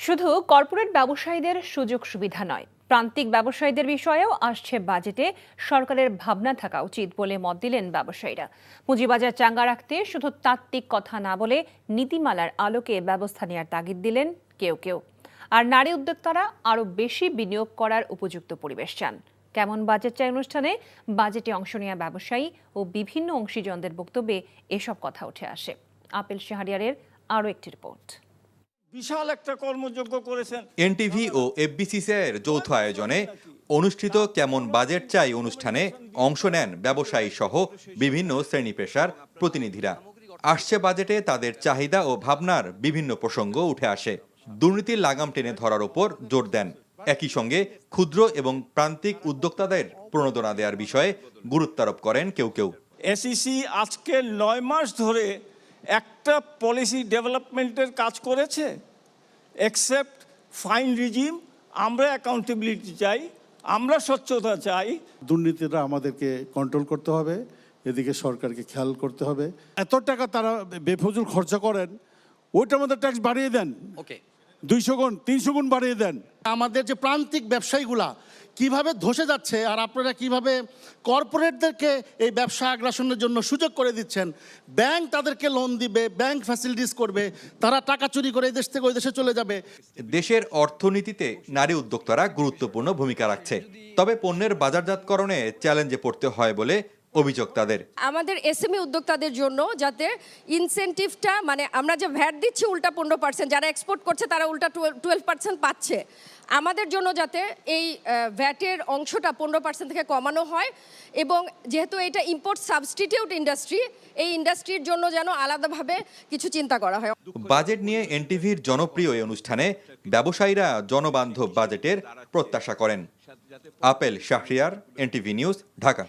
শুধু কর্পোরেট ব্যবসায়ীদের সুযোগ সুবিধা নয়, প্রান্তিক ব্যবসায়ীদের বিষয়েও আসছে বাজেটে সরকারের ভাবনা থাকা উচিত বলে মত দিলেন ব্যবসায়ীরা। পুঁজিবাজার চাঙ্গা রাখতে শুধু তাত্ত্বিক কথা না বলে নীতিমালার আলোকে ব্যবস্থা নেওয়ার তাগিদ দিলেন কেউ কেউ। আর নারী উদ্যোক্তারা আরও বেশি বিনিয়োগ করার উপযুক্ত পরিবেশ চান। কেমন বাজেট চাই অনুষ্ঠানে বাজেটে অংশ নেওয়া ব্যবসায়ী ও বিভিন্ন অংশীজনদের বক্তব্যে এসব কথা উঠে আসে। আপেল শাহরিয়ারের আরও একটি রিপোর্ট। বিশাল একটা কর্মযজ্ঞ করেছেন। এনটিভি ও এফবিসিসিআইয়ের যৌথ আয়োজনে অনুষ্ঠিত কেমন বাজেট চাই অনুষ্ঠানে অংশ নেন ব্যবসায়ী সহ বিভিন্ন শ্রেণী পেশার প্রতিনিধিরা। আসছে বাজেটে তাদের চাহিদা ও ভাবনার বিভিন্ন প্রসঙ্গ উঠে আসে। দুর্নীতির লাগাম টেনে ধরার উপর জোর দেন। একই সঙ্গে ক্ষুদ্র এবং প্রান্তিক উদ্যোক্তাদের প্রণোদনা দেওয়ার বিষয়ে গুরুত্বারোপ করেন কেউ কেউ। এসইসি আজকে 9 মাস ধরে একটা পলিসি ডেভেলপমেন্টের কাজ করেছে, এক্সেপ্ট ফাইন রিজিম। আমরা অ্যাকাউন্টেবিলিটি চাই, আমরা স্বচ্ছতা চাই। দুর্নীতিটা আমাদেরকে কন্ট্রোল করতে হবে, এদিকে সরকারকে খেয়াল করতে হবে। এত টাকা তারা বেফজুল খরচা করেন, ওইটা আমাদের ট্যাক্স বাড়িয়ে দেন, 200 গুণ 300 গুণ বাড়িয়ে দেন। আমাদের যে প্রান্তিক ব্যবসায়ীগুলা কিভাবে ধসে যাচ্ছে, আর আপনারা কিভাবে কর্পোরেটদেরকে এই ব্যবসা আগ্রাসনের জন্য সুযোগ করে দিচ্ছেন। ব্যাংক তাদেরকে লোন দিবে, ব্যাংক ফ্যাসিলিটিস করবে, তারা টাকা চুরি করে এই দেশ থেকে ওই দেশে চলে যাবে। দেশের অর্থনীতিতে নারী উদ্যোক্তারা গুরুত্বপূর্ণ ভূমিকা রাখছে, তবে পণ্যের বাজারজাতকরণে চ্যালেঞ্জে পড়তে হয় বলে অভিযোগ তাদের। আমাদের এসএমই উদ্যোক্তাদের জন্য যাতে ইনসেনটিভটা, মানে আমরা যে ভ্যাট দিচ্ছি উল্টা 15%, যারা এক্সপোর্ট করছে তারা উল্টা 12% পাচ্ছে। আমাদের জন্য যাতে এই ভ্যাটের অংশটা 15% থেকে কমানো হয়, এবং যেহেতু এটা ইম্পোর্ট সাবস্টিটিউট ইন্ডাস্ট্রি, এই ইন্ডাস্ট্রির জন্য যেন আলাদাভাবে কিছু চিন্তা করা হয়। বাজেট নিয়ে এনটিভির জনপ্রিয় এই অনুষ্ঠানে ব্যবসায়ীরা জনবান্ধব বাজেটের প্রত্যাশা করেন। Apple Shahriar, NTV news, Dhaka.